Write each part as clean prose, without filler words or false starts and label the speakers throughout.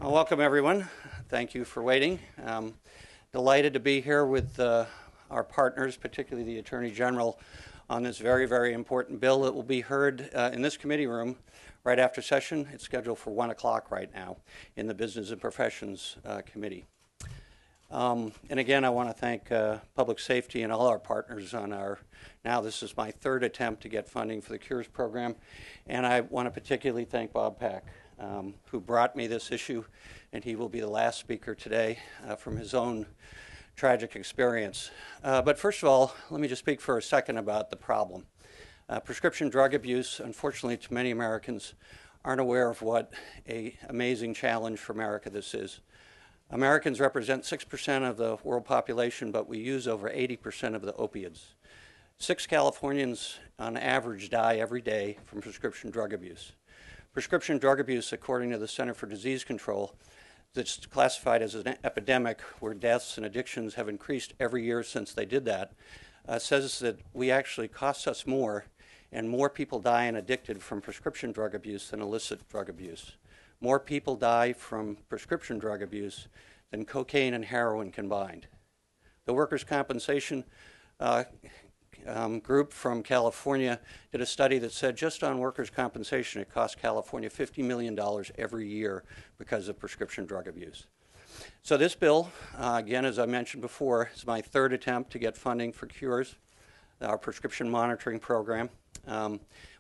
Speaker 1: Welcome, everyone. Thank you for waiting. Delighted to be here with our partners, particularly the Attorney General, on this very, very important bill that will be heard in this committee room right after session. It's scheduled for 1 o'clock right now in the Business and Professions Committee. And again, I want to thank Public Safety and all our partners on now this is my third attempt to get funding for the Cures program. And I want to particularly thank Bob Pack, who brought me this issue, and he will be the last speaker today from his own tragic experience. But first of all, let me just speak for a second about the problem. Prescription drug abuse, unfortunately, to many Americans, aren't aware of what an amazing challenge for America this is. Americans represent 6% of the world population, but we use over 80% of the opiates. 6 Californians on average die every day from prescription drug abuse. Prescription drug abuse, according to the Center for Disease Control, that's classified as an epidemic where deaths and addictions have increased every year since they did that, says that we actually costs us more and more people die and addicted from prescription drug abuse than illicit drug abuse. More people die from prescription drug abuse than cocaine and heroin combined. The workers' compensation group from California did a study that said just on workers' compensation it costs California $50 million every year because of prescription drug abuse. So this bill, again, as I mentioned before, is my third attempt to get funding for Cures, our prescription monitoring program.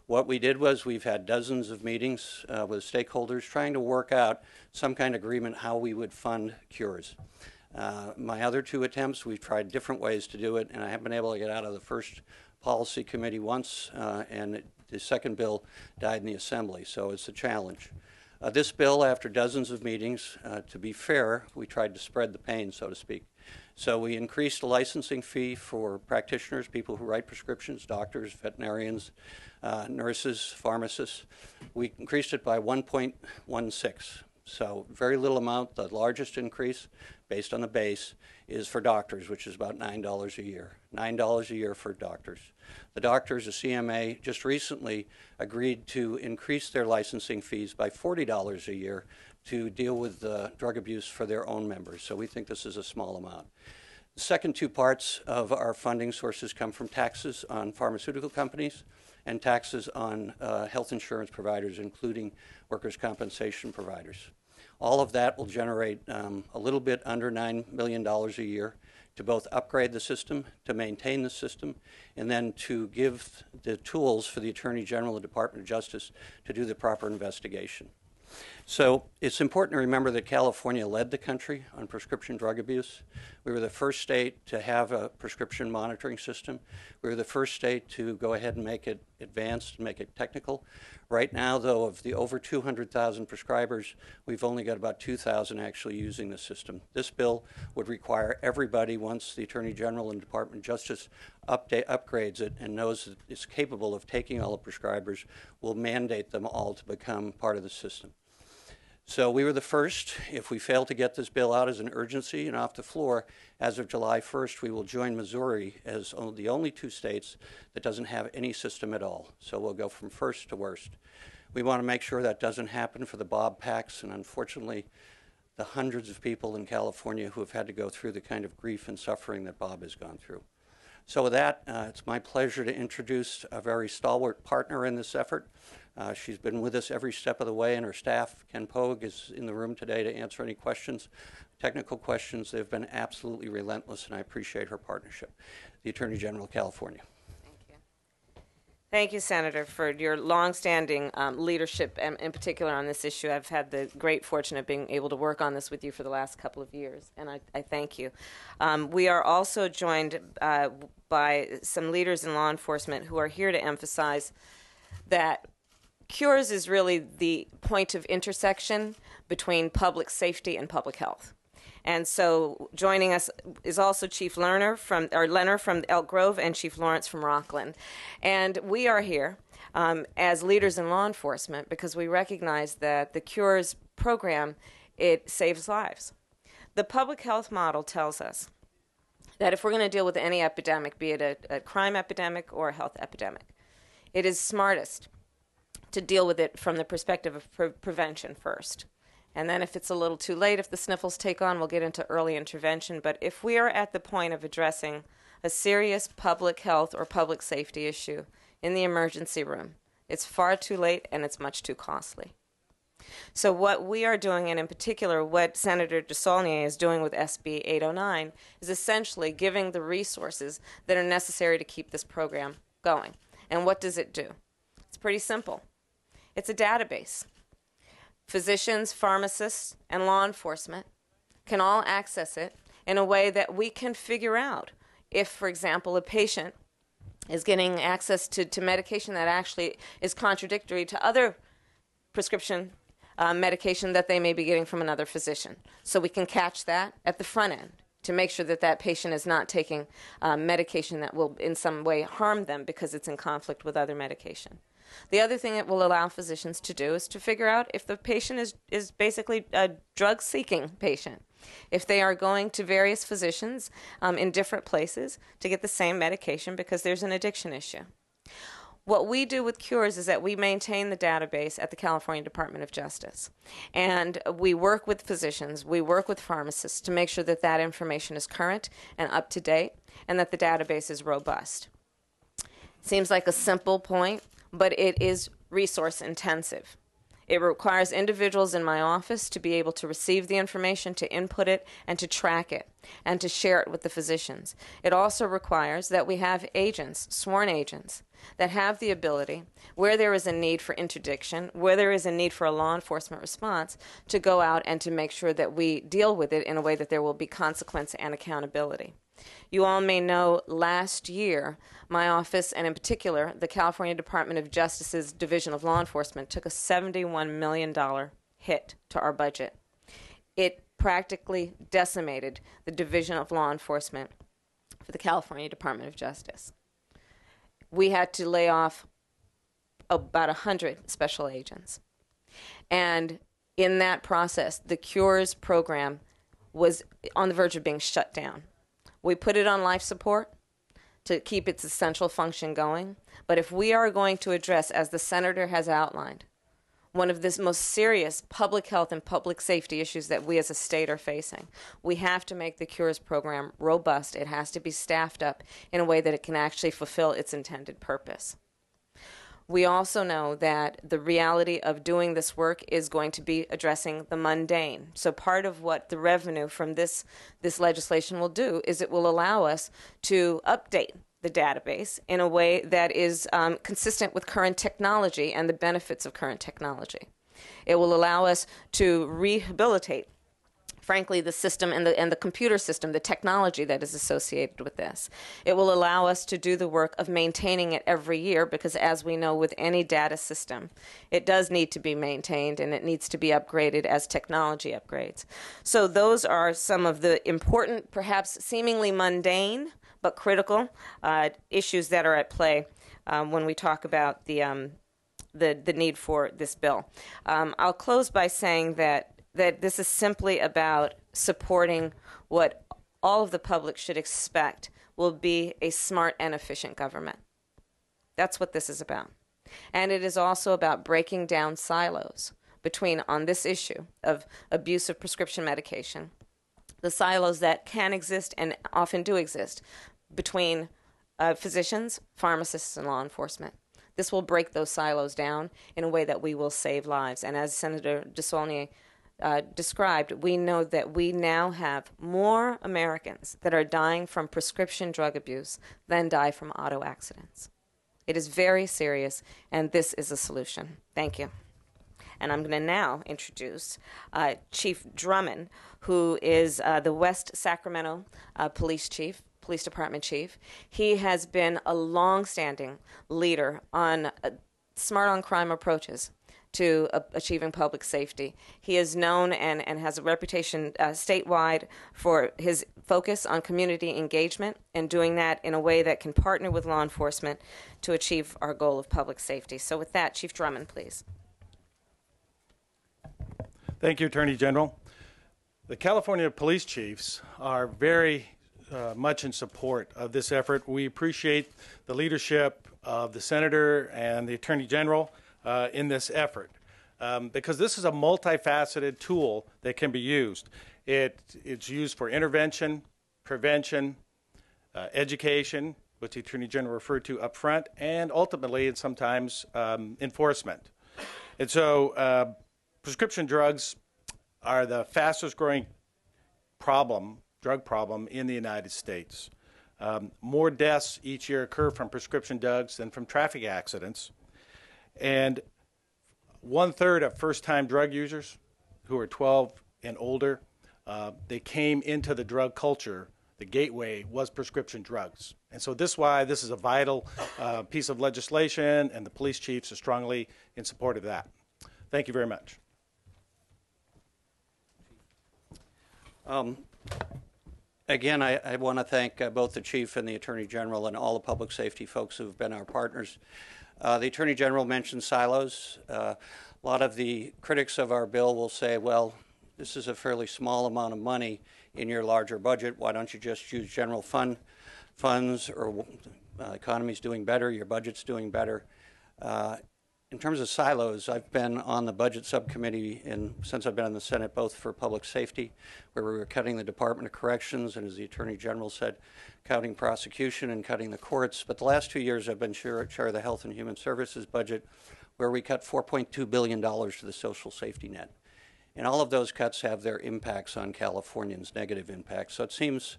Speaker 1: What we did was we've had dozens of meetings with stakeholders trying to work out some kind of agreement how we would fund Cures. My other 2 attempts, we've tried different ways to do it, and I haven't been able to get out of the first policy committee once, and the second bill died in the assembly, so it's a challenge. This bill, after dozens of meetings, to be fair, we tried to spread the pain, so to speak. So we increased the licensing fee for practitioners, people who write prescriptions, doctors, veterinarians, nurses, pharmacists. We increased it by 1.16. So very little amount. The largest increase, based on the base, is for doctors, which is about $9 a year. $9 a year for doctors. The doctors, the CMA, just recently agreed to increase their licensing fees by $40 a year to deal with drug abuse for their own members. So we think this is a small amount. The second 2 parts of our funding sources come from taxes on pharmaceutical companies and taxes on health insurance providers, including workers' compensation providers. All of that will generate a little bit under $9 million a year to both upgrade the system, to maintain the system, and then to give the tools for the Attorney General and the Department of Justice to do the proper investigation. So it's important to remember that California led the country on prescription drug abuse. We were the first state to have a prescription monitoring system. We were the first state to go ahead and make it advanced and make it technical. Right now, though, of the over 200,000 prescribers, we've only got about 2,000 actually using the system. This bill would require everybody, once the Attorney General and Department of Justice upgrades it and knows that it's capable of taking all the prescribers, will mandate them all to become part of the system. So we were the first. If we fail to get this bill out as an urgency and off the floor, as of July 1st, we will join Missouri as the only 2 states that doesn't have any system at all. So we'll go from first to worst. We want to make sure that doesn't happen for the Bob Packs and, unfortunately, the hundreds of people in California who have had to go through the kind of grief and suffering that Bob has gone through. So with that, it's my pleasure to introduce a very stalwart partner in this effort. She's been with us every step of the way, and her staff, Ken Pogue, is in the room today to answer any questions, technical questions. They've been absolutely relentless, and I appreciate her partnership. The Attorney General of California.
Speaker 2: Thank you. Thank you, Senator, for your longstanding leadership, in particular on this issue. I've had the great fortune of being able to work on this with you for the last couple of years, and I thank you. We are also joined by some leaders in law enforcement who are here to emphasize that Cures is really the point of intersection between public safety and public health. And so joining us is also Chief Lerner from Elk Grove and Chief Lawrence from Rockland. And we are here as leaders in law enforcement because we recognize that the Cures program, it saves lives. The public health model tells us that if we're going to deal with any epidemic, be it a crime epidemic or a health epidemic, it is smartest to deal with it from the perspective of prevention first. And then if it's a little too late, if the sniffles take on, we'll get into early intervention. But if we are at the point of addressing a serious public health or public safety issue in the emergency room, it's far too late and it's much too costly. So what we are doing, and in particular what Senator DeSaulnier is doing with SB809, is essentially giving the resources that are necessary to keep this program going. And what does it do? It's pretty simple. It's a database. Physicians, pharmacists, and law enforcement can all access it in a way that we can figure out if, for example, a patient is getting access to medication that actually is contradictory to other prescription medication that they may be getting from another physician. So we can catch that at the front end to make sure that that patient is not taking medication that will in some way harm them because it's in conflict with other medication. The other thing it will allow physicians to do is to figure out if the patient is basically a drug-seeking patient. If they are going to various physicians in different places to get the same medication because there's an addiction issue. What we do with Cures is that we maintain the database at the California Department of Justice. And we work with physicians, we work with pharmacists to make sure that that information is current and up to date and that the database is robust. Seems like a simple point, but it is resource intensive. It requires individuals in my office to be able to receive the information, to input it, and to track it, and to share it with the physicians. It also requires that we have agents, sworn agents, that have the ability, where there is a need for interdiction, where there is a need for a law enforcement response, to go out and to make sure that we deal with it in a way that there will be consequence and accountability. You all may know last year, my office, and in particular, the California Department of Justice's Division of Law Enforcement, took a $71 million hit to our budget. It practically decimated the Division of Law Enforcement for the California Department of Justice. We had to lay off about 100 special agents. And in that process, the Cures program was on the verge of being shut down. We put it on life support to keep its essential function going. But if we are going to address, as the Senator has outlined, one of the most serious public health and public safety issues that we as a state are facing, we have to make the Cures program robust. It has to be staffed up in a way that it can actually fulfill its intended purpose. We also know that the reality of doing this work is going to be addressing the mundane. So part of what the revenue from this legislation will do is it will allow us to update the database in a way that is consistent with current technology and the benefits of current technology. It will allow us to rehabilitate, frankly, the system and the computer system, the technology that is associated with this. It will allow us to do the work of maintaining it every year because, as we know with any data system, it does need to be maintained and it needs to be upgraded as technology upgrades. So those are some of the important, perhaps seemingly mundane, but critical issues that are at play when we talk about the need for this bill. I'll close by saying that this is simply about supporting what all of the public should expect will be a smart and efficient government. That's what this is about. And it is also about breaking down silos between, on this issue of abuse of prescription medication, the silos that can exist and often do exist between physicians, pharmacists, and law enforcement. This will break those silos down in a way that we will save lives. And as Senator DeSaulnier described, we know that we now have more Americans that are dying from prescription drug abuse than die from auto accidents. It is very serious, and this is a solution. Thank you. And I'm going to now introduce Chief Drummond, who is the West Sacramento Police Department Chief. He has been a long-standing leader on smart on crime approaches to achieving public safety. He is known and has a reputation statewide for his focus on community engagement and doing that in a way that can partner with law enforcement to achieve our goal of public safety. So with that, Chief Drummond, please.
Speaker 3: Thank you, Attorney General. The California Police Chiefs are very much in support of this effort. We appreciate the leadership of the Senator and the Attorney General in this effort. because this is a multifaceted tool that can be used. It's used for intervention, prevention, education, which the Attorney General referred to up front, and ultimately and sometimes enforcement. And so prescription drugs are the fastest growing drug problem in the United States. More deaths each year occur from prescription drugs than from traffic accidents. And 1/3 of first-time drug users who are 12 and older, they came into the drug culture. The gateway was prescription drugs. And so this is why this is a vital piece of legislation, and the police chiefs are strongly in support of that. Thank you very much.
Speaker 1: Again, I want to thank both the Chief and the Attorney General and all the public safety folks who have been our partners. The Attorney General mentioned silos. A lot of the critics of our bill will say, well, this is a fairly small amount of money in your larger budget. Why don't you just use general funds, or economy's doing better, your budget's doing better. In terms of silos, I've been on the budget subcommittee since I've been in the Senate, both for public safety, where we were cutting the Department of Corrections, and as the Attorney General said, cutting prosecution and cutting the courts. But the last 2 years I've been chair of the Health and Human Services budget, where we cut $4.2 billion to the social safety net. And all of those cuts have their impacts on Californians, negative impacts. So it seems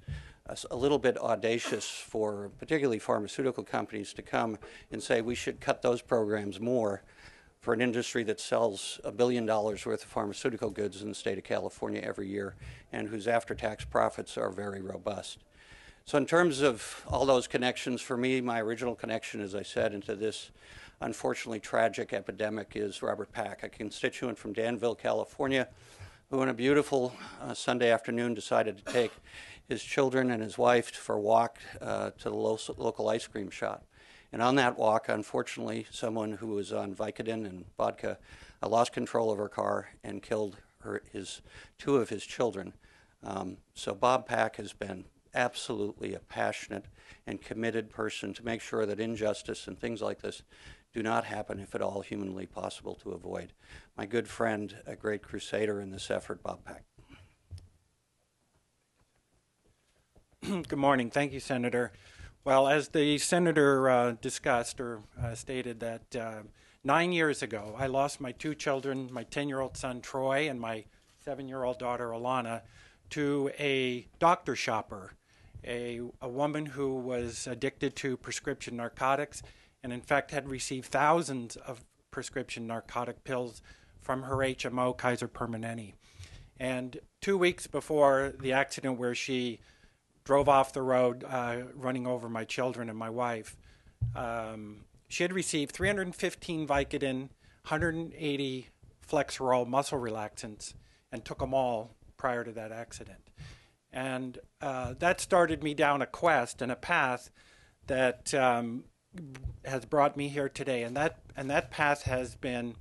Speaker 1: a little bit audacious for particularly pharmaceutical companies to come and say we should cut those programs more for an industry that sells $1 billion worth of pharmaceutical goods in the state of California every year and whose after-tax profits are very robust. So in terms of all those connections, for me, my original connection, as I said, into this unfortunately tragic epidemic is Robert Pack, a constituent from Danville, California, who on a beautiful Sunday afternoon decided to take his children and his wife for a walk to the local ice cream shop. And on that walk, unfortunately, someone who was on Vicodin and vodka lost control of her car and killed two of his children. So Bob Pack has been absolutely a passionate and committed person to make sure that injustice and things like this do not happen, if at all humanly possible to avoid. My good friend, a great crusader in this effort, Bob Pack.
Speaker 4: Good morning. Thank you, Senator. Well, as the Senator discussed or stated that 9 years ago, I lost my two children, my 10-year-old son, Troy, and my 7-year-old daughter, Alana, to a doctor shopper, a woman who was addicted to prescription narcotics and, in fact, had received thousands of prescription narcotic pills from her HMO, Kaiser Permanente. And 2 weeks before the accident where she drove off the road running over my children and my wife, she had received 315 Vicodin, 180 Flexerol muscle relaxants, and took them all prior to that accident. And that started me down a quest and a path that has brought me here today. And that path has been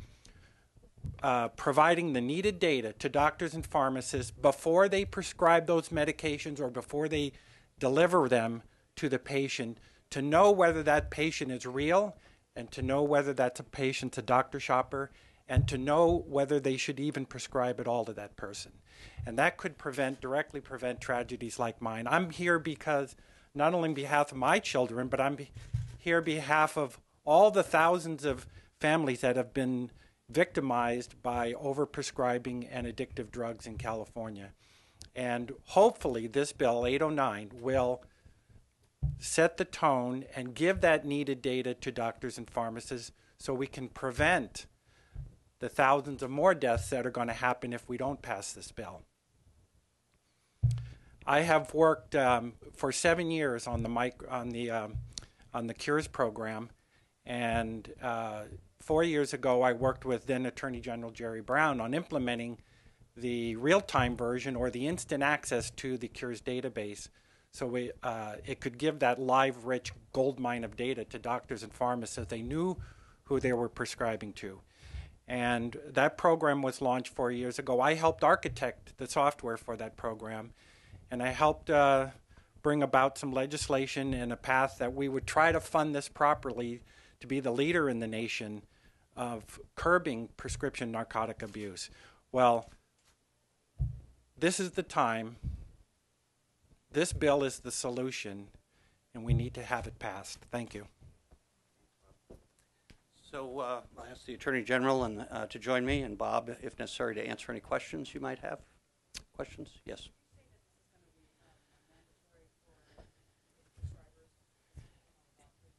Speaker 4: providing the needed data to doctors and pharmacists before they prescribe those medications or before they deliver them to the patient, to know whether that patient is real and to know whether that's a patient's a doctor shopper and to know whether they should even prescribe at all to that person. And that could directly prevent tragedies like mine. I'm here because not only on behalf of my children, but I'm here on behalf of all the thousands of families that have been victimized by overprescribing and addictive drugs in California. And hopefully this bill, 809, will set the tone and give that needed data to doctors and pharmacists so we can prevent the thousands of more deaths that are going to happen if we don't pass this bill. I have worked for 7 years on the Cures program, and 4 years ago I worked with then Attorney General Jerry Brown on implementing the real-time version or the instant access to the Cures database, so it could give that live, rich gold mine of data to doctors and pharmacists so they knew who they were prescribing to. And that program was launched 4 years ago. I helped architect the software for that program, and I helped bring about some legislation and a path that we would try to fund this properly to be the leader in the nation of curbing prescription narcotic abuse. Well, this is the time. This bill is the solution, and we need to have it passed. Thank you.
Speaker 1: So I'll ask the Attorney General and, to join me, and Bob, if necessary, to answer any questions you might have. Questions? Yes.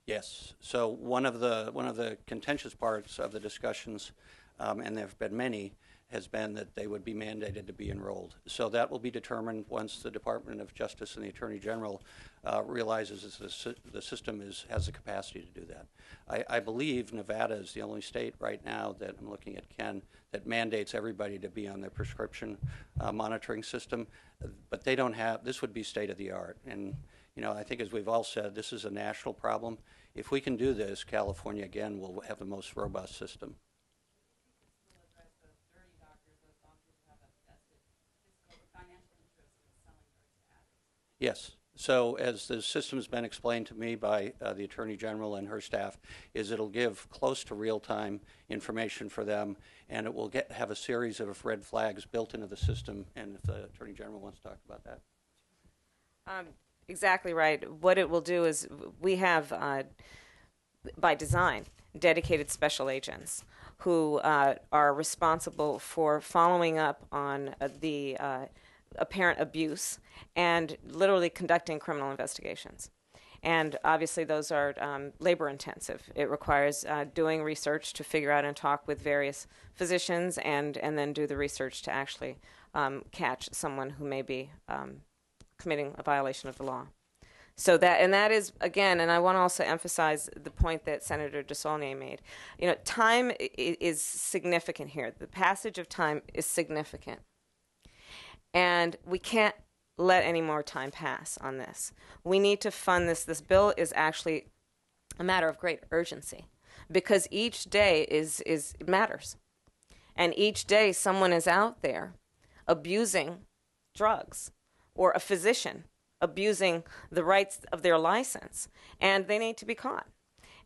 Speaker 1: Yes. So one of the contentious parts of the discussions, and there have been many, has been that they would be mandated to be enrolled. So that will be determined once the Department of Justice and the Attorney General realizes the system has the capacity to do that. I believe Nevada is the only state right now that I'm looking at, Ken, that mandates everybody to be on their prescription monitoring system, but they don't have. This would be state of the art, and you know, I think as we've all said, this is a national problem. If we can do this, California again will have the most robust system. Yes. So as the system's been explained to me by the Attorney General and her staff, is it'll give close to real-time information for them, and it will have a series of red flags built into the system. And if the Attorney General wants to talk about that.
Speaker 2: Exactly right. What it will do is we have, by design, dedicated special agents who are responsible for following up on the apparent abuse and literally conducting criminal investigations. And obviously those are labor intensive. It requires doing research to figure out and talk with various physicians and then do the research to actually catch someone who may be committing a violation of the law. So that is, again, and I want to also emphasize the point that Senator DeSaulnier made. You know, time is significant here. The passage of time is significant. And we can't let any more time pass on this. We need to fund this. This bill is actually a matter of great urgency because each day matters. And each day someone is out there abusing drugs, or a physician abusing the rights of their license, and they need to be caught.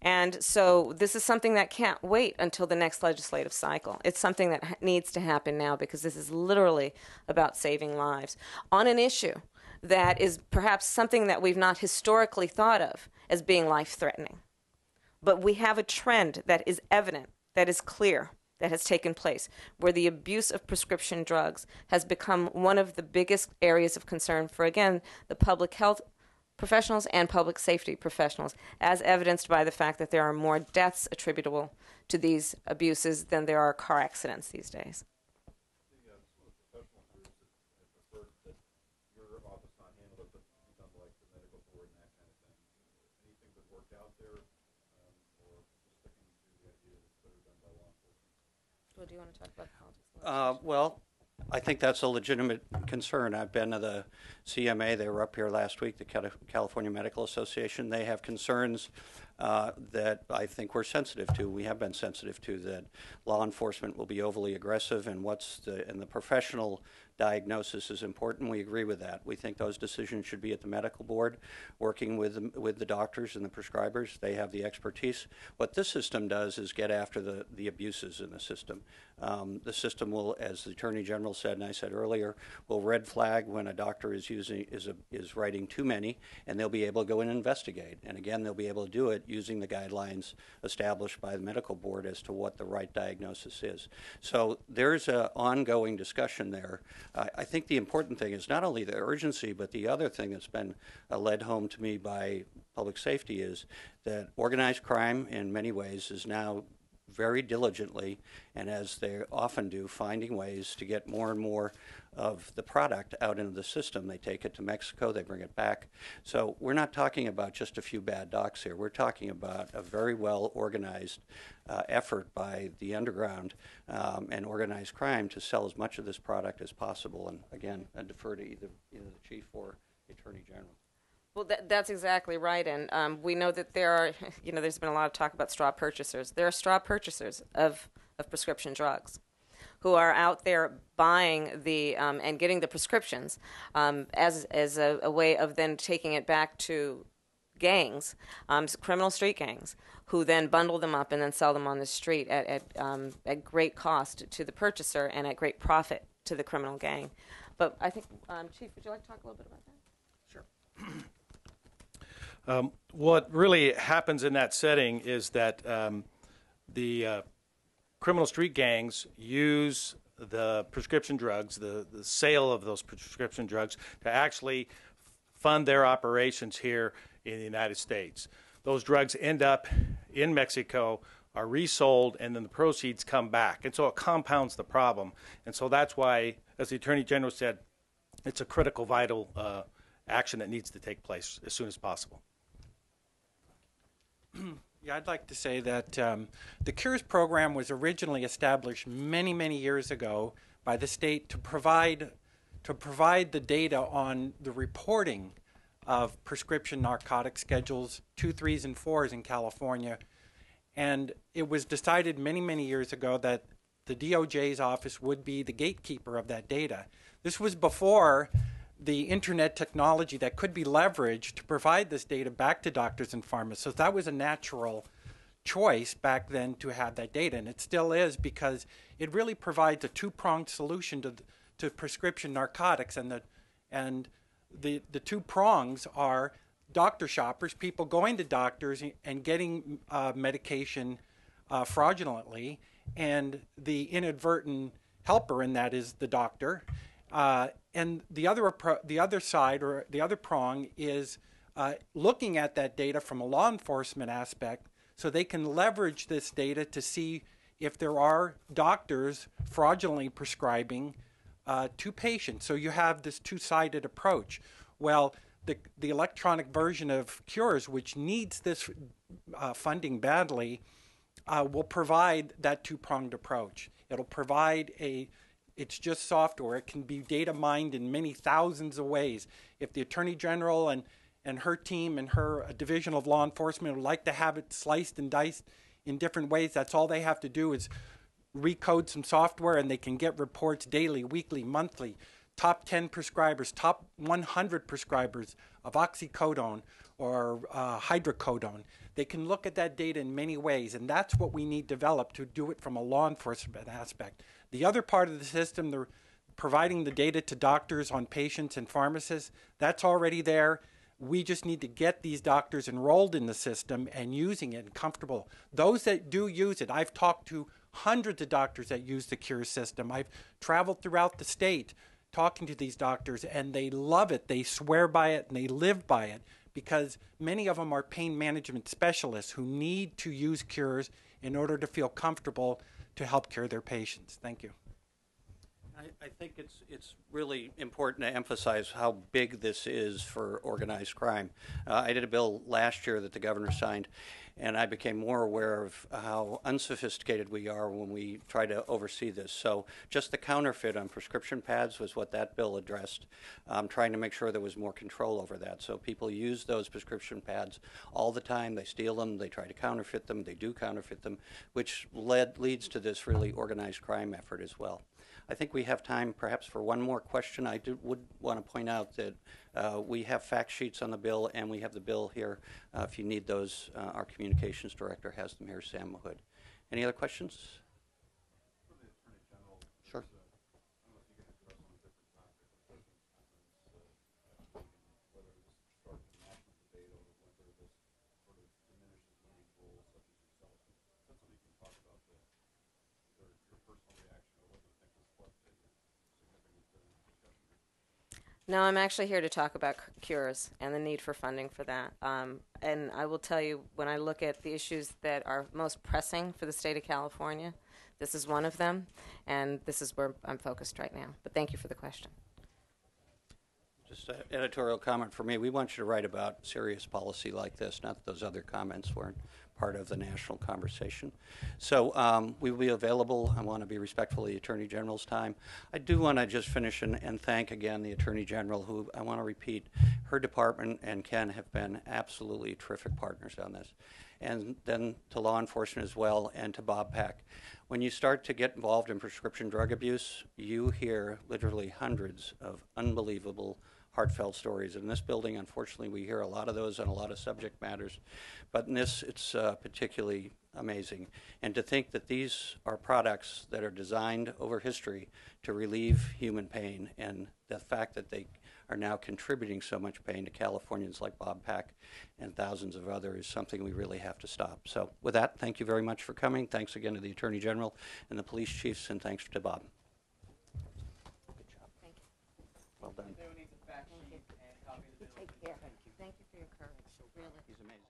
Speaker 2: And so this is something that can't wait until the next legislative cycle. It's something that needs to happen now because this is literally about saving lives on an issue that is perhaps something that we've not historically thought of as being life-threatening. But we have a trend that is evident, that is clear, that has taken place, where the abuse of prescription drugs has become one of the biggest areas of concern for, again, the public health professionals and public safety professionals, as evidenced by the fact that there are more deaths attributable to these abuses than there are car accidents these days. Well, do you want to talk about politics?
Speaker 1: Well, I think that's a legitimate concern. I've been to the CMA. They were up here last week, the California Medical Association. They have concerns that I think we're sensitive to. We have been sensitive to, that law enforcement will be overly aggressive, and the professional diagnosis is important. We agree with that. We think those decisions should be at the medical board, working with the doctors and the prescribers. They have the expertise. What this system does is get after the abuses in the system. The system will, as the Attorney General said, and I said earlier, will red flag when a doctor is writing too many, and they'll be able to go in and investigate. And again, they'll be able to do it using the guidelines established by the medical board as to what the right diagnosis is. So there's an ongoing discussion there. I think the important thing is not only the urgency, but the other thing that's been led home to me by public safety is that organized crime in many ways is now very diligently, and as they often do, finding ways to get more and more of the product out into the system. They take it to Mexico, they bring it back. So we're not talking about just a few bad docs here. We're talking about a very well organized effort by the underground and organized crime to sell as much of this product as possible. And again, I defer to either the Chief or the Attorney General.
Speaker 2: Well, that's exactly right, and we know that there are, there's been a lot of talk about straw purchasers. There are straw purchasers of prescription drugs who are out there buying and getting the prescriptions as a way of then taking it back to gangs, criminal street gangs, who then bundle them up and then sell them on the street at great cost to the purchaser and at great profit to the criminal gang. But I think, Chief, would you like to talk a little bit about that?
Speaker 3: Sure. What really happens in that setting is that the criminal street gangs use the prescription drugs, the sale of those prescription drugs, to actually fund their operations here in the United States. Those drugs end up in Mexico, are resold, and then the proceeds come back. And so it compounds the problem. And so that's why, as the Attorney General said, it's a critical, vital action that needs to take place as soon as possible.
Speaker 4: Yeah, I'd like to say that the CURES program was originally established many, many years ago by the state to provide the data on the reporting of prescription narcotic schedules 2, 3s, and 4s in California. And it was decided many, many years ago that the DOJ's office would be the gatekeeper of that data. This was before the internet technology that could be leveraged to provide this data back to doctors and pharmacists. So that was a natural choice back then to have that data, and it still is, because it really provides a two-pronged solution to prescription narcotics. And the two prongs are doctor shoppers, people going to doctors and getting medication fraudulently, and the inadvertent helper in that is the doctor. And the other side, or the other prong, is looking at that data from a law enforcement aspect, so they can leverage this data to see if there are doctors fraudulently prescribing to patients. So you have this two-sided approach. Well, the electronic version of CURES, which needs this funding badly, will provide that two-pronged approach. It'll provide it's just software. It can be data mined in many thousands of ways. If the Attorney General and her team and her division of law enforcement would like to have it sliced and diced in different ways, that's all they have to do is recode some software, and they can get reports daily, weekly, monthly, top 10 prescribers, top 100 prescribers of oxycodone or hydrocodone. They can look at that data in many ways, and that's what we need developed to do it from a law enforcement aspect. The other part of the system, the providing the data to doctors on patients and pharmacists, that's already there. We just need to get these doctors enrolled in the system and using it and comfortable. Those that do use it, I've talked to hundreds of doctors that use the CURES system. I've traveled throughout the state talking to these doctors, and they love it. They swear by it, and they live by it, because many of them are pain management specialists who need to use CURES in order to feel comfortable to help cure their patients. Thank you.
Speaker 1: I think it's really important to emphasize how big this is for organized crime. I did a bill last year that the governor signed, and I became more aware of how unsophisticated we are when we try to oversee this. So just the counterfeit on prescription pads was what that bill addressed, trying to make sure there was more control over that. So people use those prescription pads all the time. They steal them, they try to counterfeit them, they do counterfeit them, which leads to this really organized crime effort as well. I think we have time perhaps for one more question. I would want to point out that we have fact sheets on the bill, and we have the bill here. If you need those, our communications director has them here, Sam Mahood. Any other questions? Sure.
Speaker 2: No, I'm actually here to talk about CURES and the need for funding for that. And I will tell you, when I look at the issues that are most pressing for the state of California, this is one of them, and this is where I'm focused right now. But thank you for the question.
Speaker 1: Just an editorial comment for me. We want you to write about serious policy like this, not that those other comments weren't part of the national conversation. So we will be available. I want to be respectful of the Attorney General's time. I do want to just finish and thank again the Attorney General, who I want to repeat, her department and Ken have been absolutely terrific partners on this. And then to law enforcement as well, and to Bob Pack. When you start to get involved in prescription drug abuse, you hear literally hundreds of unbelievable heartfelt stories. In this building, unfortunately, we hear a lot of those on a lot of subject matters, but in this, it's particularly amazing. And to think that these are products that are designed over history to relieve human pain, and the fact that they are now contributing so much pain to Californians like Bob Pack and thousands of others is something we really have to stop. So with that, thank you very much for coming. Thanks again to the Attorney General and the police chiefs, and thanks to Bob. Good job.
Speaker 2: Thank you.
Speaker 1: Well done.
Speaker 2: Take care. Thank you for your courage. Really.
Speaker 1: He's amazing.